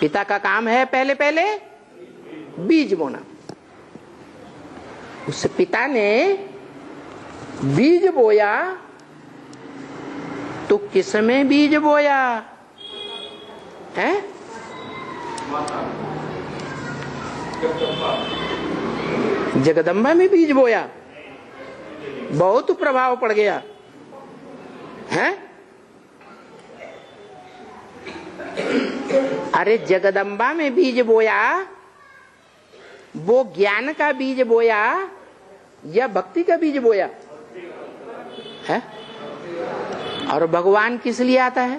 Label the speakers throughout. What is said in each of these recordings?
Speaker 1: पिता का काम है पहले पहले बीज बोना। उस पिता ने बीज बोया तो किसमें बीज बोया है? जगदम्बा में बीज बोया, बहुत प्रभाव पड़ गया है। अरे जगदम्बा में बीज बोया, वो ज्ञान का बीज बोया या भक्ति का बीज बोया है? और भगवान किस लिए आता है?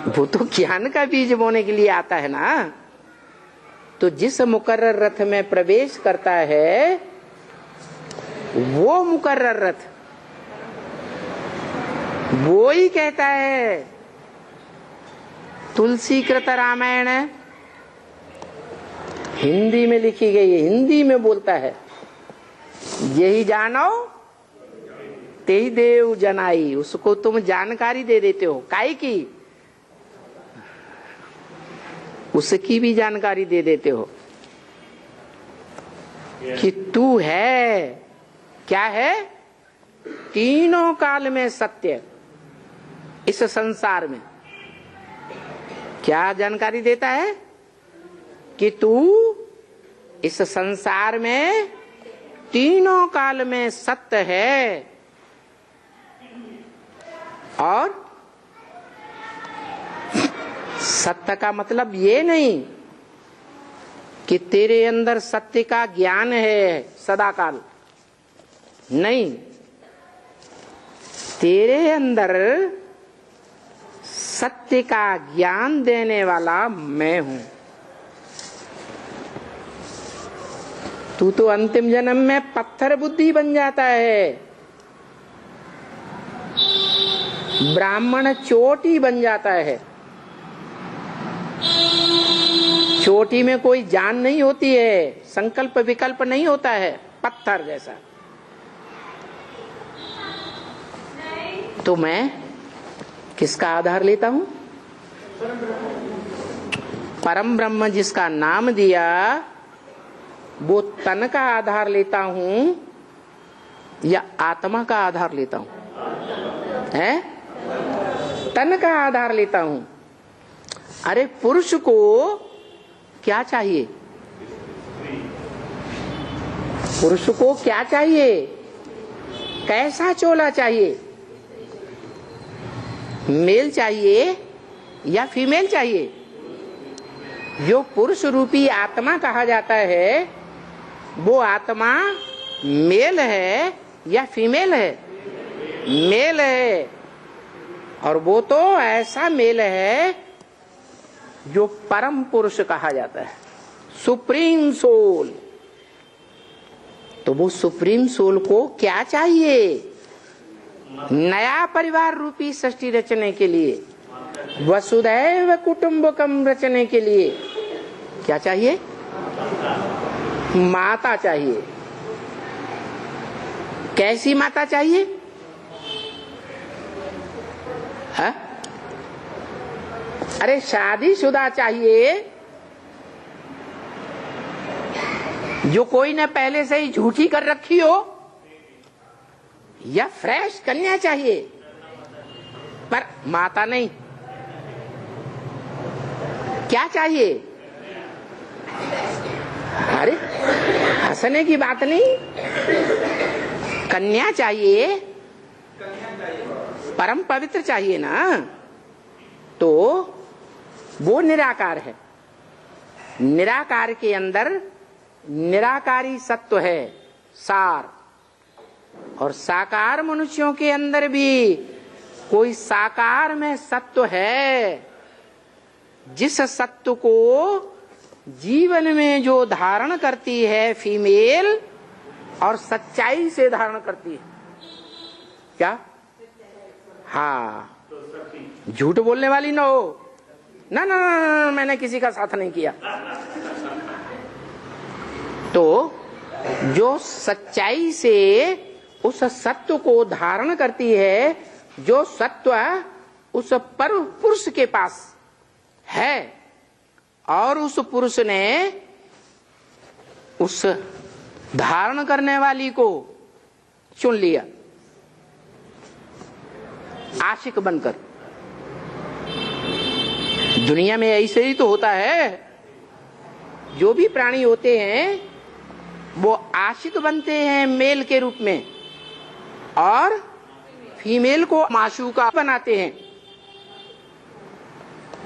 Speaker 1: वो तो ज्ञान का बीज बोने के लिए आता है ना। तो जिस मुकर्रर रथ में प्रवेश करता है वो मुकर्रर रथ वो ही कहता है तुलसी कृत रामायण हिंदी में लिखी गई है, हिंदी में बोलता है, यही जानो तेहि देव जनाई। उसको तुम जानकारी दे देते हो, काई की? उसकी भी जानकारी दे देते हो कि तू है, क्या है? तीनों काल में सत्य। इस संसार में क्या जानकारी देता है कि तू इस संसार में तीनों काल में सत्य है। और सत्य का मतलब ये नहीं कि तेरे अंदर सत्य का ज्ञान है सदाकाल, नहीं, तेरे अंदर सत्य का ज्ञान देने वाला मैं हूं। तू तो अंतिम जन्म में पत्थर बुद्धि बन जाता है, ब्राह्मण चोटी बन जाता है। चोटी में कोई जान नहीं होती है, संकल्प विकल्प नहीं होता है, पत्थर जैसा। तो मैं किसका आधार लेता हूं? परम ब्रह्म जिसका नाम दिया वो तन का आधार लेता हूं या आत्मा का आधार लेता हूं? है? तन का आधार लेता हूं। अरे पुरुष को क्या चाहिए? पुरुष को क्या चाहिए? कैसा चोला चाहिए? मेल चाहिए या फीमेल चाहिए? जो पुरुष रूपी आत्मा कहा जाता है वो आत्मा मेल है या फीमेल है? मेल है। और वो तो ऐसा मेल है जो परम पुरुष कहा जाता है, सुप्रीम सोल। तो वो सुप्रीम सोल को क्या चाहिए? नया परिवार रूपी सृष्टि रचने के लिए, वसुधैव कुटुंबकम रचने के लिए क्या चाहिए? माता चाहिए। कैसी माता चाहिए? है? अरे शादीशुदा चाहिए जो कोई ने पहले से ही झूठी कर रखी हो, या फ्रेश कन्या चाहिए पर माता नहीं? क्या चाहिए? अरे हंसने की बात नहीं, कन्या चाहिए, परम पवित्र चाहिए ना। तो वो निराकार है। निराकार के अंदर निराकारी सत्व है, सार। और साकार मनुष्यों के अंदर भी कोई साकार में सत्व है, जिस सत्व को जीवन में जो धारण करती है फीमेल, और सच्चाई से धारण करती है। क्या? हाँ, झूठ बोलने वाली ना हो। ना ना ना, मैंने किसी का साथ नहीं किया। तो जो सच्चाई से उस सत्व को धारण करती है, जो सत्व उस पर पुरुष के पास है और उस पुरुष ने उस धारण करने वाली को चुन लिया आशिक बनकर। दुनिया में ऐसे ही तो होता है, जो भी प्राणी होते हैं वो आशिक बनते हैं मेल के रूप में और फीमेल को माशूका बनाते हैं।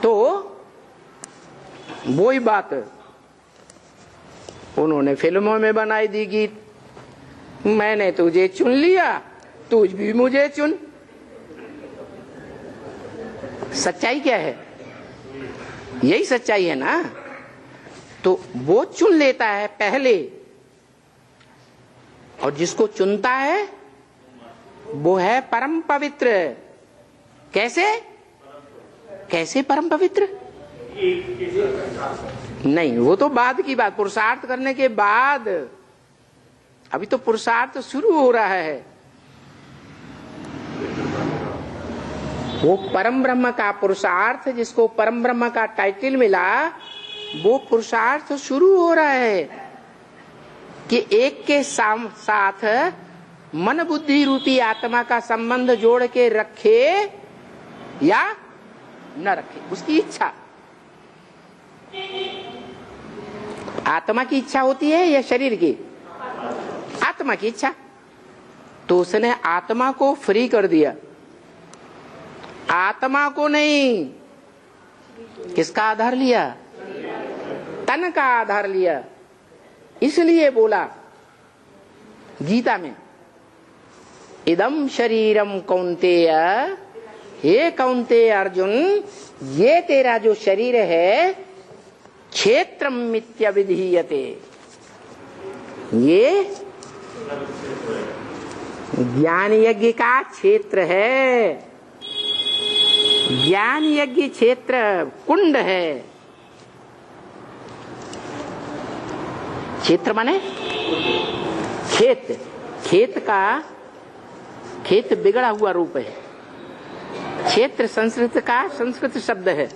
Speaker 1: तो वही बात उन्होंने फिल्मों में बनाई दी गीत, मैंने तुझे चुन लिया तुझ भी मुझे चुन। सच्चाई क्या है? यही सच्चाई है ना। तो वो चुन लेता है पहले और जिसको चुनता है वो है परम पवित्र। कैसे कैसे परम पवित्र? नहीं, वो तो बाद की बात, पुरुषार्थ करने के बाद। अभी तो पुरुषार्थ शुरू हो रहा है। वो परम ब्रह्म का पुरुषार्थ, जिसको परम ब्रह्म का टाइटल मिला, वो पुरुषार्थ शुरू हो रहा है कि एक के साथ मन बुद्धि रूपी आत्मा का संबंध जोड़ के रखे या न रखे, उसकी इच्छा। आत्मा की इच्छा होती है या शरीर की? आत्मा की इच्छा। तो उसने आत्मा को फ्री कर दिया, आत्मा को नहीं। किसका आधार लिया? तन का आधार लिया। इसलिए बोला गीता में, इदम शरीरम कौन्तेय, हे कौन्तेय अर्जुन, ये तेरा जो शरीर है क्षेत्रम मिथ्याविधीयते, ये ज्ञान यज्ञ का क्षेत्र है। ज्ञान यज्ञ क्षेत्र कुंड है। क्षेत्र माने खेत, खेत बिगड़ा हुआ रूप है। क्षेत्र संस्कृत शब्द है।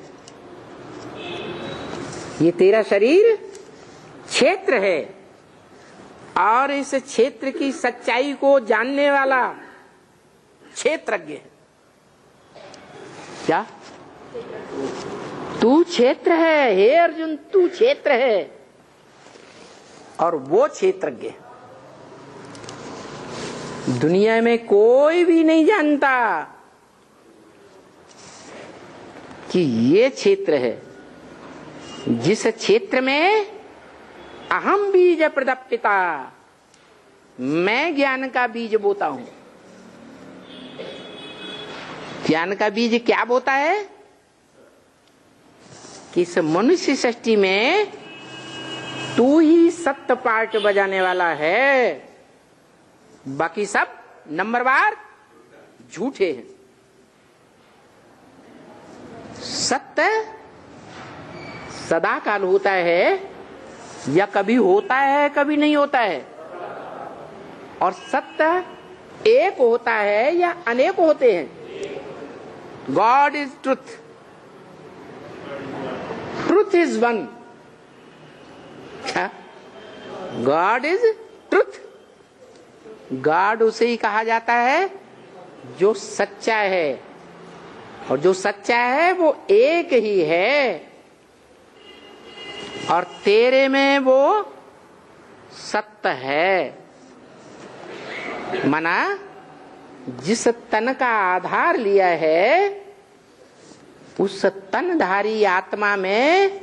Speaker 1: ये तेरा शरीर क्षेत्र है और इस क्षेत्र की सच्चाई को जानने वाला क्षेत्रज्ञ है। क्या? तू क्षेत्र है, हे अर्जुन, तू क्षेत्र है और वो क्षेत्रज्ञ। दुनिया में कोई भी नहीं जानता कि ये क्षेत्र है, जिस क्षेत्र में अहम बीज प्रदप्पिता, मैं ज्ञान का बीज बोता हूं। ज्ञान का बीज क्या बोता है कि इस मनुष्य सृष्टि में तू ही सत्य पार्ट बजाने वाला है, बाकी सब नंबरवार झूठे हैं। सत्य सदा काल होता है या कभी होता है कभी नहीं होता है, और सत्य एक होता है या अनेक होते हैं। God is truth, truth is one. God is truth. God उसे ही कहा जाता है जो सच्चा है, और जो सच्चा है वो एक ही है, और तेरे में वो सत्य है। माना जिस तन का आधार लिया है, उस तनधारी आत्मा में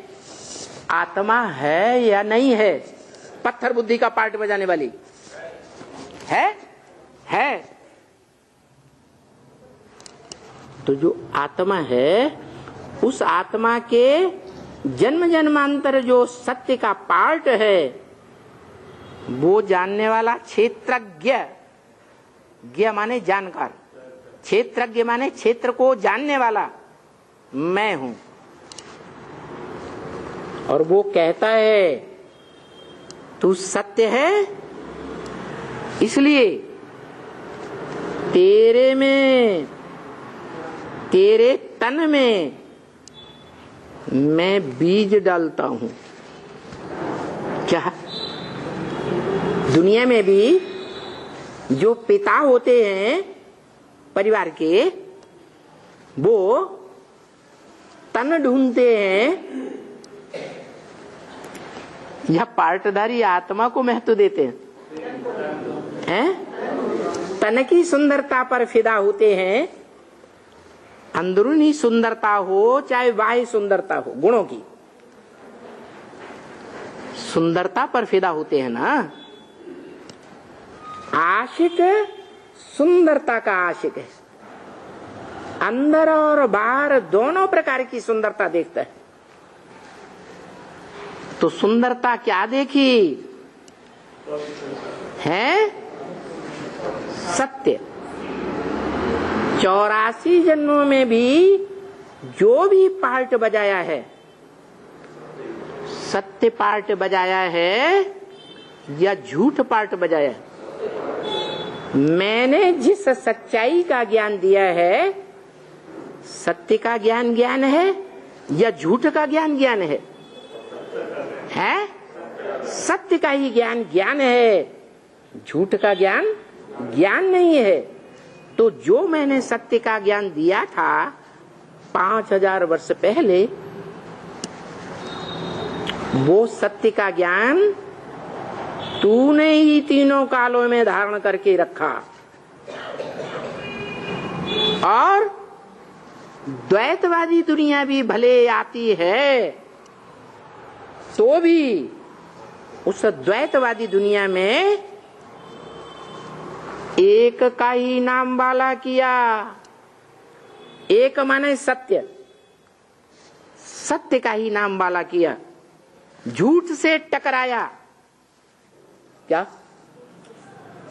Speaker 1: आत्मा है या नहीं है? पत्थर बुद्धि का पार्ट बजाने वाली है। तो जो आत्मा है, उस आत्मा के जन्म जन्मांतर जो सत्य का पार्ट है, वो जानने वाला क्षेत्रज्ञ। ज्ञ माने जानकार, क्षेत्रज्ञ माने क्षेत्र को जानने वाला मैं हूं। और वो कहता है तू सत्य है, इसलिए तेरे में, तेरे तन में मैं बीज डालता हूं। क्या दुनिया में भी जो पिता होते हैं परिवार के, वो तन ढूंढते हैं या पार्टधारी आत्मा को महत्व देते हैं? तन की सुंदरता पर फिदा होते हैं, अंदरूनी सुंदरता हो चाहे बाह्य सुंदरता हो, गुणों की सुंदरता पर फिदा होते हैं ना। आशिक सुंदरता का आशिक है, अंदर और बाहर दोनों प्रकार की सुंदरता देखता है। तो सुंदरता क्या देखी है? सत्य। 84 जन्मों में भी जो भी पार्ट बजाया है, सत्य पार्ट बजाया है या झूठ पार्ट बजाया है? मैंने जिस सच्चाई का ज्ञान दिया है, सत्य का ज्ञान ज्ञान है या झूठ का ज्ञान ज्ञान है? सत्य का ही ज्ञान ज्ञान है, झूठ का ज्ञान ज्ञान नहीं है। तो जो मैंने सत्य का ज्ञान दिया था 5000 वर्ष पहले, वो सत्य का ज्ञान तूने ही तीनों कालों में धारण करके रखा। और द्वैतवादी दुनिया भी भले आती है तो भी उस द्वैतवादी दुनिया में एक का ही नाम वाला किया। एक माने सत्य, सत्य का ही नाम वाला किया, झूठ से टकराया। क्या?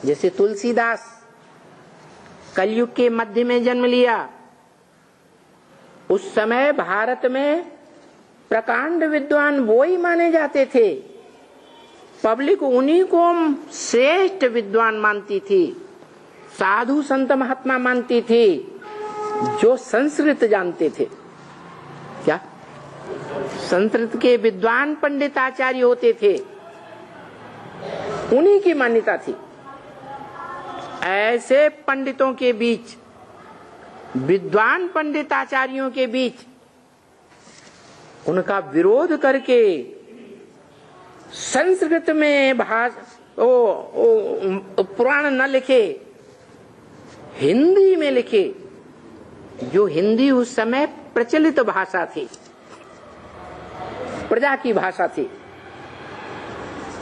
Speaker 1: जैसे तुलसीदास कलयुग के मध्य में जन्म लिया। उस समय भारत में प्रकांड विद्वान वो ही माने जाते थे, पब्लिक उन्हीं को श्रेष्ठ विद्वान मानती थी, साधु संत महात्मा मानती थी, जो संस्कृत जानते थे। क्या? संस्कृत के विद्वान पंडित आचार्य होते थे, उन्हीं की मान्यता थी। ऐसे पंडितों के बीच, विद्वान पंडित आचार्यों के बीच उनका विरोध करके संस्कृत में पुराण न लिखे, हिंदी में लिखे, जो हिंदी उस समय प्रचलित भाषा थी, प्रजा की भाषा थी।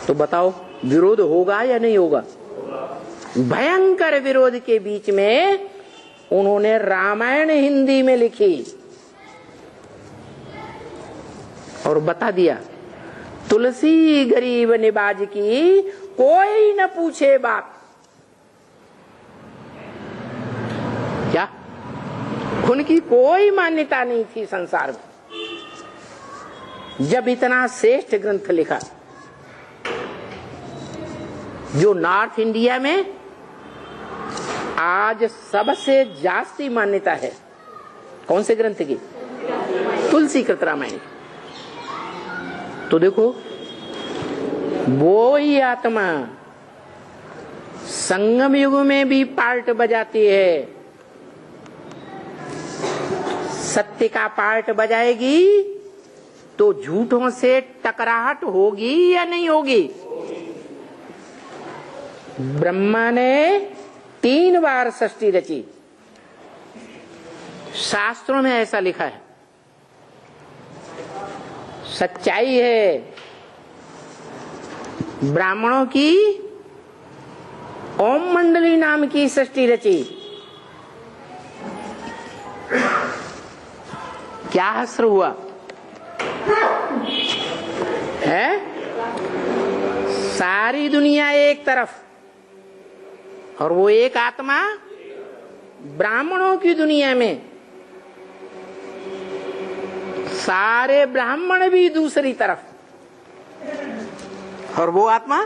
Speaker 1: तो बताओ विरोध होगा या नहीं होगा? भयंकर विरोध के बीच में उन्होंने रामायण हिंदी में लिखी और बता दिया, तुलसी गरीब निबाज की कोई न पूछे बात। क्या? उनकी कोई मान्यता नहीं थी संसार में। जब इतना श्रेष्ठ ग्रंथ लिखा, जो नॉर्थ इंडिया में आज सबसे जास्ती मान्यता है, कौन से ग्रंथ की? तुलसी कृत रामायण। तो देखो, वो ही आत्मा संगम युग में भी पार्ट बजाती है, सत्य का पार्ट बजाएगी तो झूठों से टकराहट होगी या नहीं होगी? ब्रह्मा ने 3 बार सृष्टि रची, शास्त्रों में ऐसा लिखा है, सच्चाई है। ब्राह्मणों की ओम मंडली नाम की सृष्टि रची। क्या हस्र हुआ है? सारी दुनिया एक तरफ और वो एक आत्मा ब्राह्मणों की दुनिया में, सारे ब्राह्मण भी दूसरी तरफ और वो आत्मा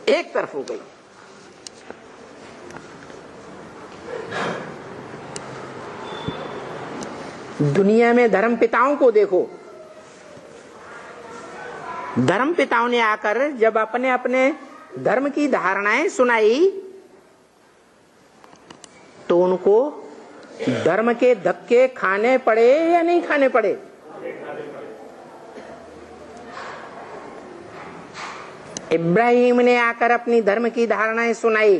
Speaker 1: एक तरफ हो गई। दुनिया में धर्म पिताओं को देखो, धर्म पिताओं ने आकर जब अपने अपने धर्म की धारणाएं सुनाई तो उनको धर्म के धक्के खाने पड़े या नहीं खाने पड़े? इब्राहिम ने आकर अपनी धर्म की धारणाएं सुनाई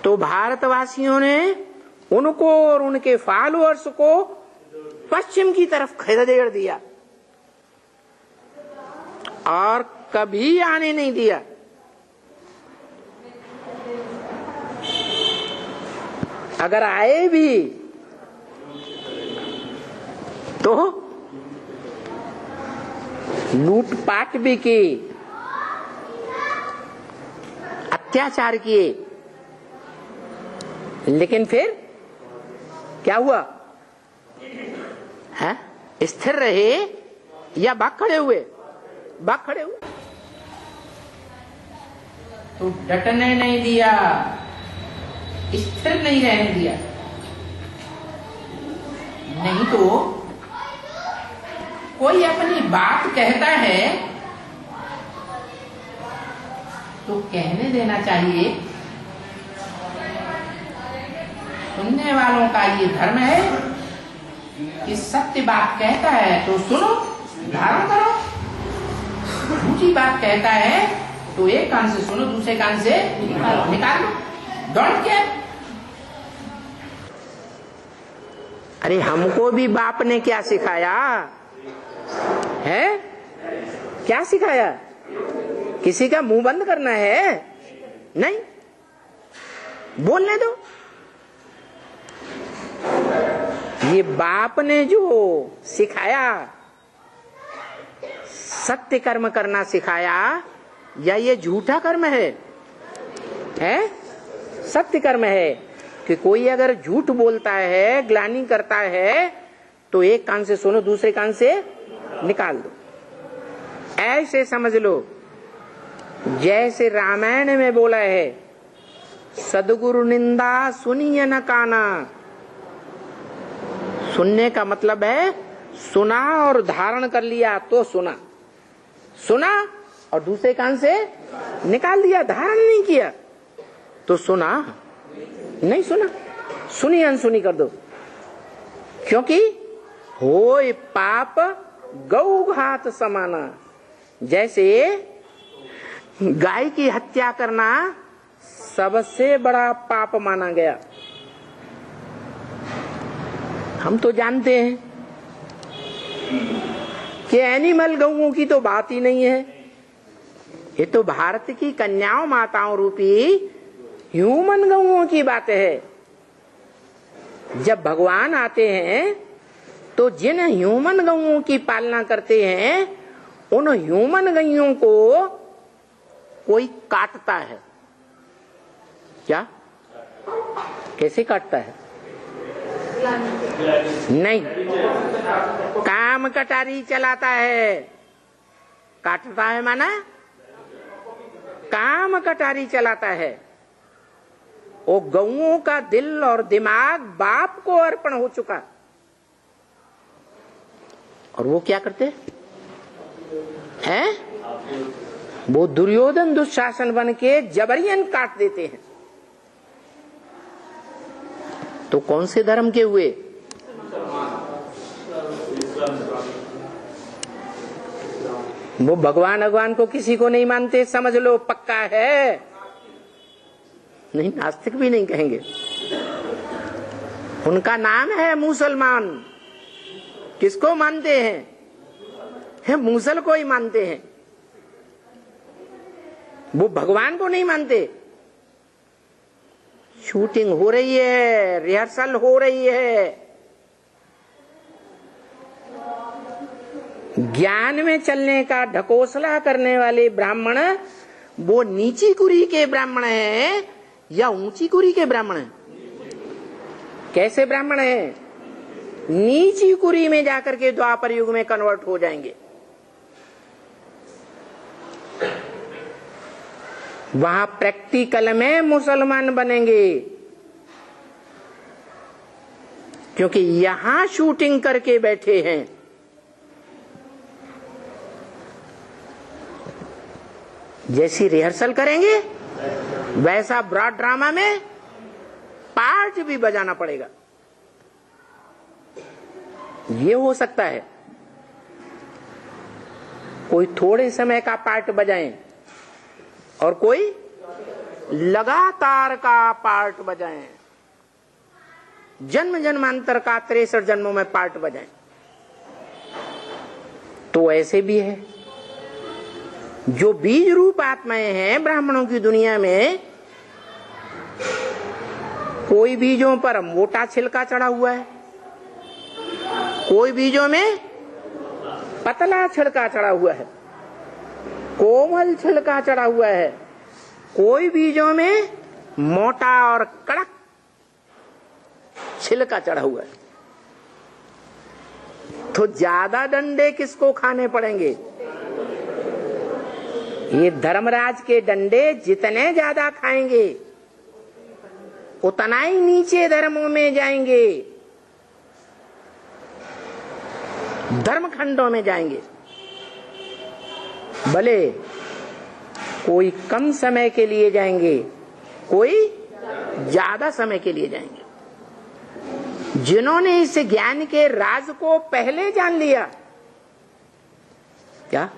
Speaker 1: तो भारतवासियों ने उनको और उनके फॉलोअर्स को पश्चिम की तरफ खदेड़ दिया और कभी आने नहीं दिया। अगर आए भी तो लूटपाट भी की, अत्याचार किए, लेकिन फिर क्या हुआ है? स्थिर रहे या भाग खड़े हुए? भाग खड़े हुए। तो डटने नहीं दिया, स्थिर नहीं रहने दिया। नहीं तो कोई अपनी बात कहता है तो कहने देना चाहिए। सुनने वालों का ये धर्म है कि सत्य बात कहता है तो सुनो, धारण करो। झूठी बात कहता है तो एक कान से सुनो, दूसरे कान से निकाल लो, दौड़ के। अरे हमको भी बाप ने क्या सिखाया है? क्या सिखाया? किसी का मुंह बंद करना है? नहीं, बोलने दो। ये बाप ने जो सिखाया, सत्य कर्म करना सिखाया या ये झूठा कर्म है? सत्य कर्म है कि कोई अगर झूठ बोलता है, ग्लानि करता है तो एक कान से सुनो, दूसरे कान से निकाल दो। ऐसे समझ लो जैसे रामायण में बोला है, सदगुरु निंदा सुनिए न काना। सुनने का मतलब है सुना और धारण कर लिया तो सुना, सुना और दूसरे कान से निकाल दिया, धारण नहीं किया तो सुना नहीं, सुना सुनी अनसुनी कर दो। क्योंकि होय पाप गौ घात समाना। जैसे गाय की हत्या करना सबसे बड़ा पाप माना गया। हम तो जानते हैं कि एनिमल गऊओं की तो बात ही नहीं है। ये तो भारत की कन्याओं माताओं रूपी ह्यूमन गऊओं की बात है। जब भगवान आते हैं तो जिन ह्यूमन गऊओं की पालना करते हैं उन ह्यूमन गईयों को कोई काटता है। क्या? कैसे काटता है? नहीं, काम कटारी चलाता है। काटता है माना काम कटारी चलाता है। वो गऊओं का दिल और दिमाग बाप को अर्पण हो चुका और वो क्या करते हैं? वो दुर्योधन दुशासन बन के जबरियन काट देते हैं। तो कौन से धर्म के हुए? वो भगवान को किसी को नहीं मानते, समझ लो पक्का है। नहीं, नास्तिक भी नहीं कहेंगे। उनका नाम है मुसलमान। किसको मानते हैं? मूसल को ही मानते हैं। वो भगवान को नहीं मानते। शूटिंग हो रही है, रिहर्सल हो रही है। ज्ञान में चलने का ढकोसला करने वाले ब्राह्मण वो नीची कुरी के ब्राह्मण हैं या ऊंची कुरी के ब्राह्मण हैं? कैसे ब्राह्मण हैं? नीची कुरी में जाकर के द्वापर युग में कन्वर्ट हो जाएंगे। वहां प्रैक्टिकल में मुसलमान बनेंगे, क्योंकि यहां शूटिंग करके बैठे हैं। जैसी रिहर्सल करेंगे वैसा ब्रॉड ड्रामा में पार्ट भी बजाना पड़ेगा। ये हो सकता है कोई थोड़े समय का पार्ट बजाएं और कोई लगातार का पार्ट बजाएं, जन्म जन्मांतर का 63 जन्मों में पार्ट बजाएं। तो ऐसे भी है जो बीज रूप आत्माएं हैं ब्राह्मणों की दुनिया में, कोई बीजों पर मोटा छिलका चढ़ा हुआ है, कोई बीजों में पतला छिलका चढ़ा हुआ है, कोमल छिलका चढ़ा हुआ है, कोई बीजों में मोटा और कड़क छिलका चढ़ा हुआ है। तो ज्यादा डंडे किसको खाने पड़ेंगे? ये धर्मराज के डंडे जितने ज्यादा खाएंगे उतना ही नीचे धर्मों में जाएंगे, धर्मखंडों में जाएंगे। भले कोई कम समय के लिए जाएंगे, कोई ज्यादा समय के लिए जाएंगे। जिन्होंने इस ज्ञान के राज को पहले जान लिया, क्या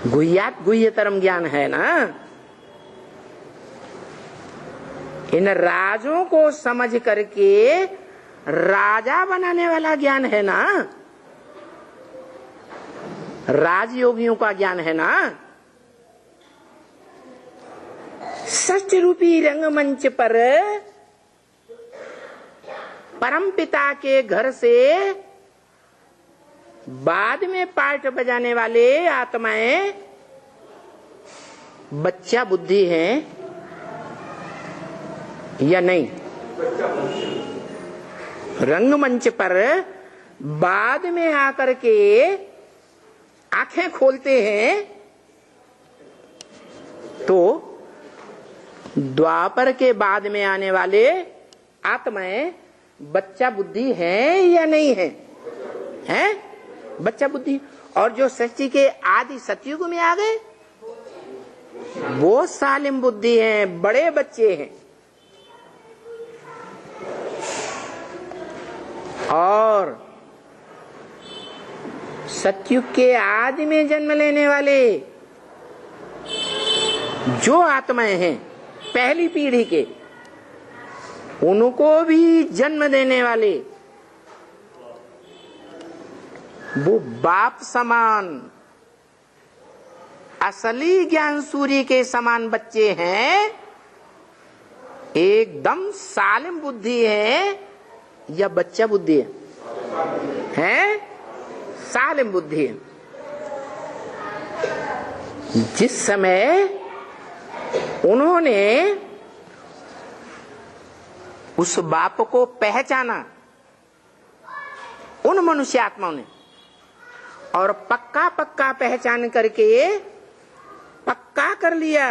Speaker 1: गुह्यात गुह्यतरम ज्ञान है ना, इन राजों को समझ करके राजा बनाने वाला ज्ञान है ना, राजयोगियों का ज्ञान है ना। सच रूपी रंगमंच पर परमपिता के घर से बाद में पार्ट बजाने वाले आत्माएं बच्चा बुद्धि हैं या नहीं? रंगमंच पर बाद में आकर के आंखें खोलते हैं तो द्वापर के बाद में आने वाले आत्माएं बच्चा बुद्धि है या नहीं है? हैं? बच्चा बुद्धि। और जो सृष्टि के आदि सतयुग में आ गए वो सालिम बुद्धि हैं, बड़े बच्चे हैं। और सतयुग के आदि में जन्म लेने वाले जो आत्माएं हैं पहली पीढ़ी के, उनको भी जन्म देने वाले वो बाप समान असली ज्ञान सूर्य के समान बच्चे हैं। एकदम सालिम बुद्धि है या बच्चा बुद्धि है? सालिम बुद्धि है। जिस समय उन्होंने उस बाप को पहचाना, उन मनुष्य आत्माओं ने, और पक्का पक्का पहचान करके पक्का कर लिया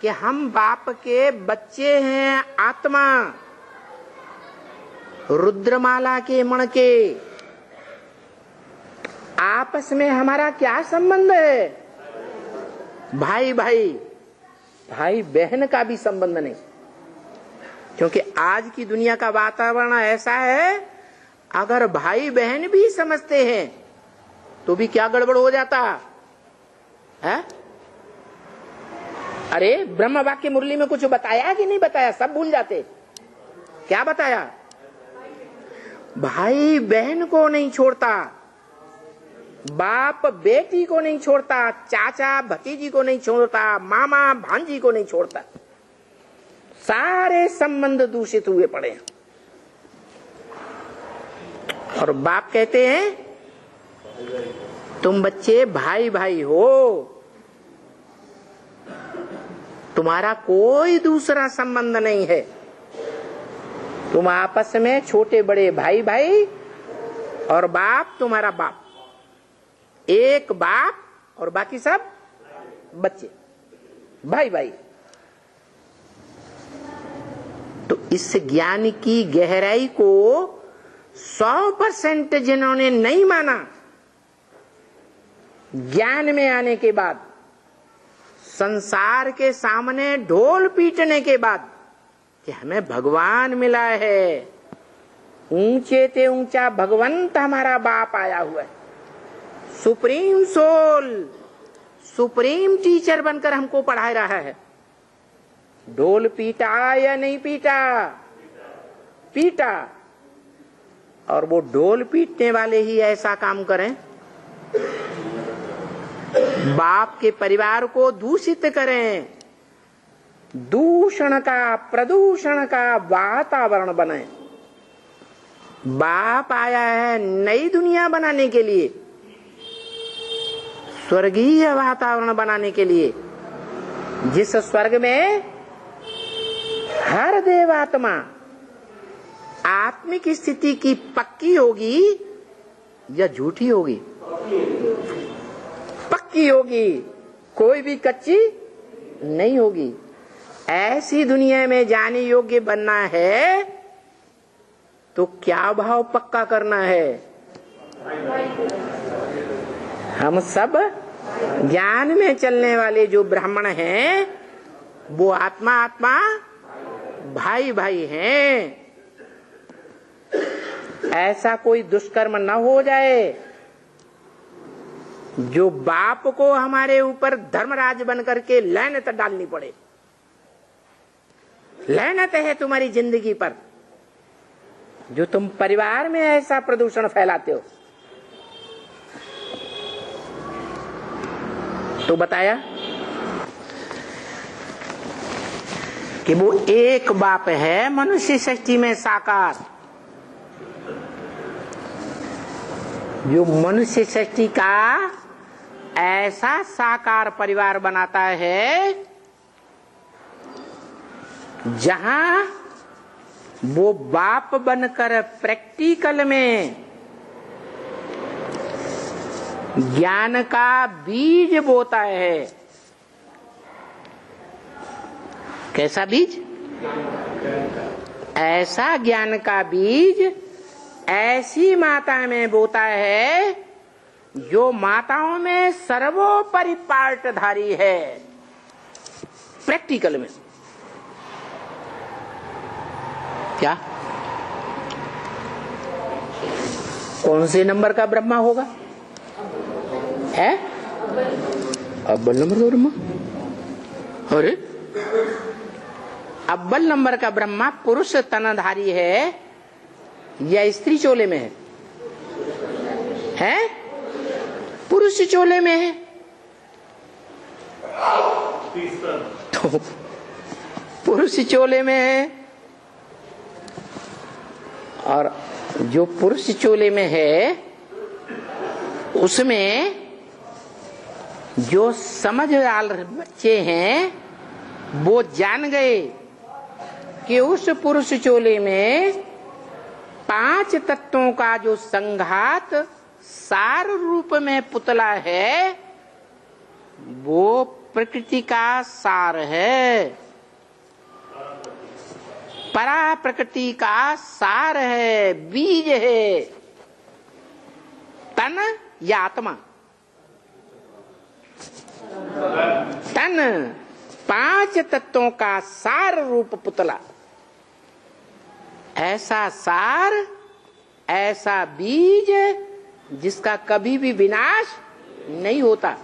Speaker 1: कि हम बाप के बच्चे हैं, आत्मा रुद्रमाला के मण के, आपस में हमारा क्या संबंध है? भाई भाई, भाई बहन का भी संबंध नहीं। क्योंकि आज की दुनिया का वातावरण ऐसा है, अगर भाई बहन भी समझते हैं तो भी क्या गड़बड़ हो जाता है? अरे ब्रह्म वाक्य मुरली में कुछ बताया कि नहीं बताया? सब भूल जाते। क्या बताया? भाई बहन को नहीं छोड़ता, बाप बेटी को नहीं छोड़ता, चाचा भतीजी को नहीं छोड़ता, मामा भांजी को नहीं छोड़ता। सारे संबंध दूषित हुए पड़े हैं। और बाप कहते हैं तुम बच्चे भाई भाई हो, तुम्हारा कोई दूसरा संबंध नहीं है, तुम आपस में छोटे बड़े भाई भाई, और बाप तुम्हारा बाप, एक बाप और बाकी सब बच्चे, भाई भाई। तो इस ज्ञान की गहराई को 100% जिन्होंने नहीं माना, ज्ञान में आने के बाद, संसार के सामने ढोल पीटने के बाद कि हमें भगवान मिला है, ऊंचे ते ऊंचा भगवंत हमारा बाप आया हुआ है, सुप्रीम सोल, सुप्रीम टीचर बनकर हमको पढ़ा रहा है। ढोल पीटा या नहीं पीटा? पीटा। और वो ढोल पीटने वाले ही ऐसा काम करें, बाप के परिवार को दूषित करें, दूषण का, प्रदूषण का वातावरण बनाए। बाप आया है नई दुनिया बनाने के लिए, स्वर्गीय वातावरण बनाने के लिए, जिस स्वर्ग में हर देवात्मा आत्मिक स्थिति की पक्की होगी या झूठी होगी? पक्की होगी, कोई भी कच्ची नहीं होगी। ऐसी दुनिया में जाने योग्य बनना है तो क्या भाव पक्का करना है? हम सब ज्ञान में चलने वाले जो ब्राह्मण हैं वो आत्मा आत्मा भाई भाई हैं। ऐसा कोई दुष्कर्म न हो जाए जो बाप को हमारे ऊपर धर्मराज बनकर के लानत डालनी पड़े। लानत है तुम्हारी जिंदगी पर जो तुम परिवार में ऐसा प्रदूषण फैलाते हो। तो बताया कि वो एक बाप है मनुष्य सृष्टि में साकार, जो मनुष्य सृष्टि का ऐसा साकार परिवार बनाता है जहां वो बाप बनकर प्रैक्टिकल में ज्ञान का बीज बोता है। कैसा बीज? ऐसा ज्ञान का बीज ऐसी माता में बोता है जो माताओं में सर्वोपरि पार्टधारी है। प्रैक्टिकल में क्या? कौन से नंबर का ब्रह्मा होगा? है अव्वल नंबर का ब्रह्मा। अरे अव्वल नंबर का ब्रह्मा पुरुष तनधारी है या स्त्री चोले में है? हैं? पुरुष चोले में है। तो पुरुष चोले में है, और जो पुरुष चोले में है उसमें जो समझदार बच्चे हैं वो जान गए कि उस पुरुष चोले में 5 तत्वों का जो संघात सार रूप में पुतला है वो प्रकृति का सार है, परा प्रकृति का सार है, बीज है। तन या आत्मा? तन 5 तत्वों का सार रूप पुतला। ऐसा सार, ऐसा बीज जिसका कभी भी विनाश नहीं होता,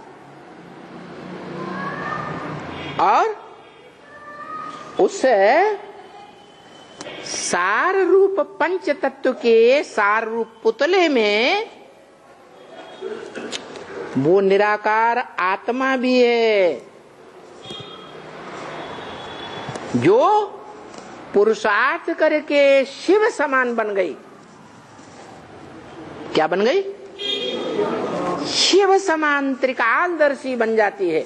Speaker 1: और उस सार रूप पंच तत्व के सार रूप पुतले में वो निराकार आत्मा भी है जो पुरुषार्थ करके शिव समान बन गई। क्या बन गई? शिव समान त्रिकालदर्शी बन जाती है।